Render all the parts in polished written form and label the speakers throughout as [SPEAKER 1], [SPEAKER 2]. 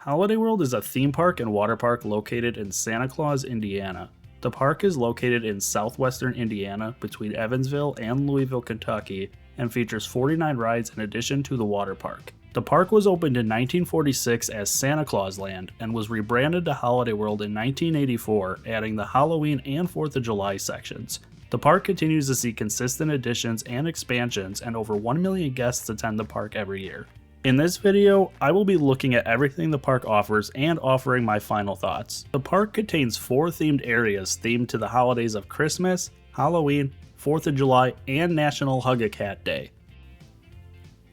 [SPEAKER 1] Holiday World is a theme park and water park located in Santa Claus, Indiana. The park is located in southwestern Indiana between Evansville and Louisville, Kentucky, and features 49 rides in addition to the water park. The park was opened in 1946 as Santa Claus Land and was rebranded to Holiday World in 1984, adding the Halloween and 4th of July sections. The park continues to see consistent additions and expansions, and over 1 million guests attend the park every year. In this video, I will be looking at everything the park offers and offering my final thoughts. The park contains 4 themed areas themed to the holidays of Christmas, Halloween, 4th of July, and National Hug-a-Cat Day.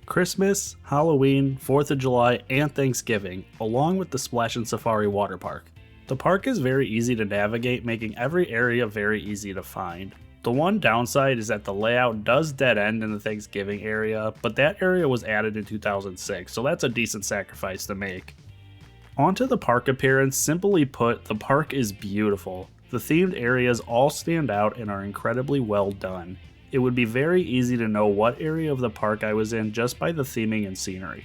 [SPEAKER 1] Christmas, Halloween, 4th of July, and Thanksgiving, along with the Splashin Safari water park. The park is very easy to navigate, making every area very easy to find. The one downside is that the layout does dead end in the Thanksgiving area, but that area was added in 2006, so that's a decent sacrifice to make. Onto the park appearance, simply put, the park is beautiful. The themed areas all stand out and are incredibly well done. It would be very easy to know what area of the park I was in just by the theming and scenery.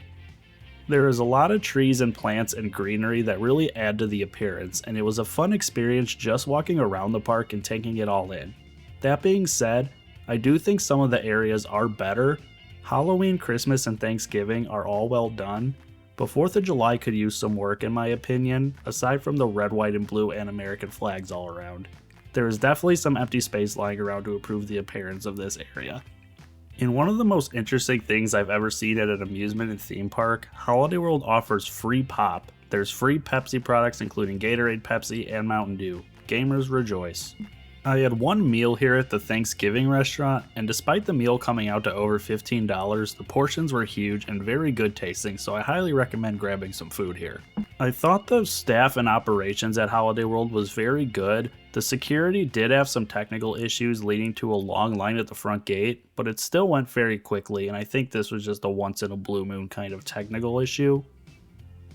[SPEAKER 1] There is a lot of trees and plants and greenery that really add to the appearance, and it was a fun experience just walking around the park and taking it all in. That being said, I do think some of the areas are better. Halloween, Christmas, and Thanksgiving are all well done, but 4th of July could use some work in my opinion, aside from the red, white, and blue and American flags all around. There is definitely some empty space lying around to improve the appearance of this area. In one of the most interesting things I've ever seen at an amusement and theme park, Holiday World offers free pop. There's free Pepsi products including Gatorade, Pepsi, and Mountain Dew. Gamers rejoice. I had one meal here at the Thanksgiving restaurant, and despite the meal coming out to over $15, the portions were huge and very good tasting, so I highly recommend grabbing some food here. I thought the staff and operations at Holiday World was very good. The security did have some technical issues leading to a long line at the front gate, but it still went very quickly, and I think this was just a once in a blue moon kind of technical issue.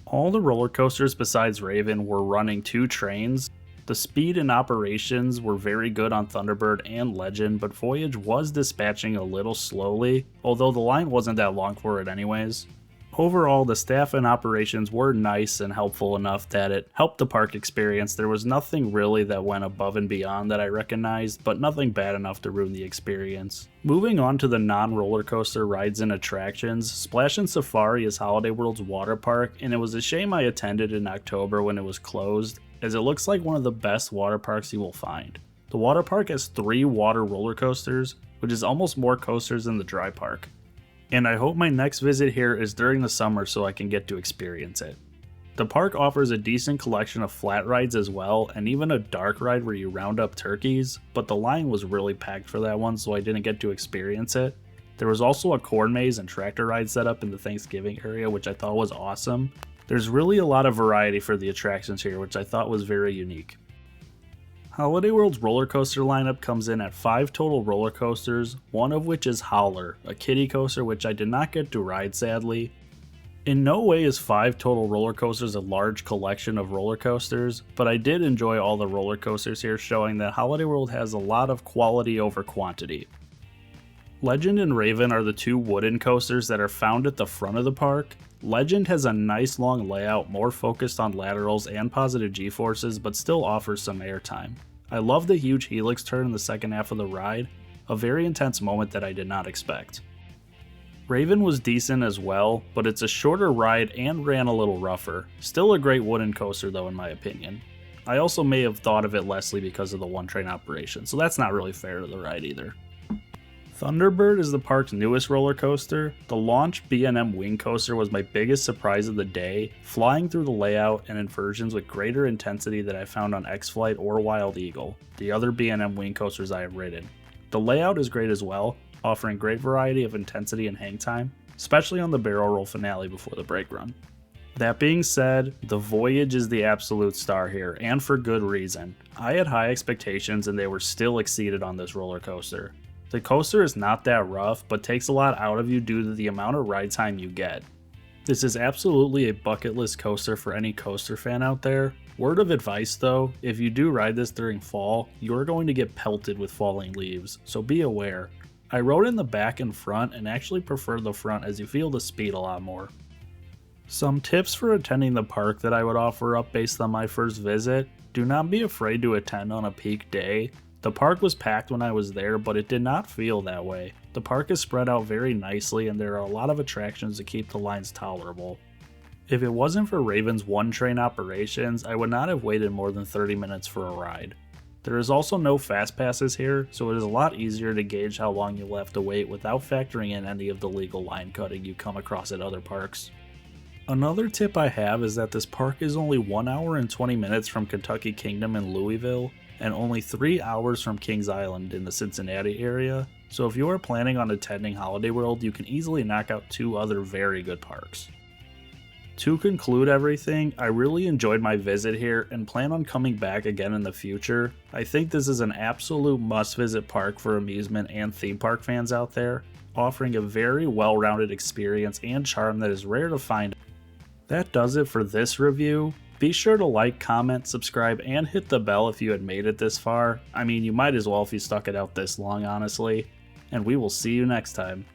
[SPEAKER 1] All the roller coasters besides Raven were running 2 trains. The speed and operations were very good on Thunderbird and Legend, but Voyage was dispatching a little slowly, although the line wasn't that long for it anyways. Overall, the staff and operations were nice and helpful enough that it helped the park experience. There was nothing really that went above and beyond that I recognized, but nothing bad enough to ruin the experience. Moving on to the non-roller coaster rides and attractions, Splashin Safari is Holiday World's water park, and it was a shame I attended in October when it was closed, as it looks like one of the best water parks you will find. The water park has 3 water roller coasters, which is almost more coasters than the dry park. And I hope my next visit here is during the summer so I can get to experience it. The park offers a decent collection of flat rides as well, and even a dark ride where you round up turkeys, but the line was really packed for that one, so I didn't get to experience it. There was also a corn maze and tractor ride set up in the Thanksgiving area, which I thought was awesome. There's really a lot of variety for the attractions here, which I thought was very unique. Holiday World's roller coaster lineup comes in at 5 total roller coasters, one of which is Howler, a kiddie coaster which I did not get to ride sadly. In no way is 5 total roller coasters a large collection of roller coasters, but I did enjoy all the roller coasters here, showing that Holiday World has a lot of quality over quantity. Legend and Raven are the 2 wooden coasters that are found at the front of the park. Legend has a nice long layout, more focused on laterals and positive G-forces, but still offers some airtime. I love the huge Helix turn in the second half of the ride, a very intense moment that I did not expect. Raven was decent as well, but it's a shorter ride and ran a little rougher. Still a great wooden coaster though in my opinion. I also may have thought of it lessly because of the one train operation, so that's not really fair to the ride either. Thunderbird is the park's newest roller coaster. The launch B&M wing coaster was my biggest surprise of the day, flying through the layout and inversions with greater intensity than I found on X-Flight or Wild Eagle, the other B&M wing coasters I have ridden. The layout is great as well, offering great variety of intensity and hang time, especially on the barrel roll finale before the brake run. That being said, the Voyage is the absolute star here, and for good reason. I had high expectations and they were still exceeded on this roller coaster. The coaster is not that rough, but takes a lot out of you due to the amount of ride time you get. This is absolutely a bucket list coaster for any coaster fan out there. Word of advice though, if you do ride this during fall, you're going to get pelted with falling leaves, so be aware. I rode in the back and front and actually prefer the front as you feel the speed a lot more. Some tips for attending the park that I would offer up based on my first visit: do not be afraid to attend on a peak day. The park was packed when I was there, but it did not feel that way. The park is spread out very nicely and there are a lot of attractions to keep the lines tolerable. If it wasn't for Raven's one train operations, I would not have waited more than 30 minutes for a ride. There is also no fast passes here, so it is a lot easier to gauge how long you'll have to wait without factoring in any of the legal line cutting you come across at other parks. Another tip I have is that this park is only 1 hour and 20 minutes from Kentucky Kingdom in Louisville, and only 3 hours from Kings Island in the Cincinnati area, so if you are planning on attending Holiday World, you can easily knock out 2 other very good parks. To conclude everything, I really enjoyed my visit here and plan on coming back again in the future. I think this is an absolute must-visit park for amusement and theme park fans out there, offering a very well-rounded experience and charm that is rare to find. That does it for this review. Be sure to like, comment, subscribe, and hit the bell if you had made it this far. I mean, you might as well if you stuck it out this long, honestly. And we will see you next time.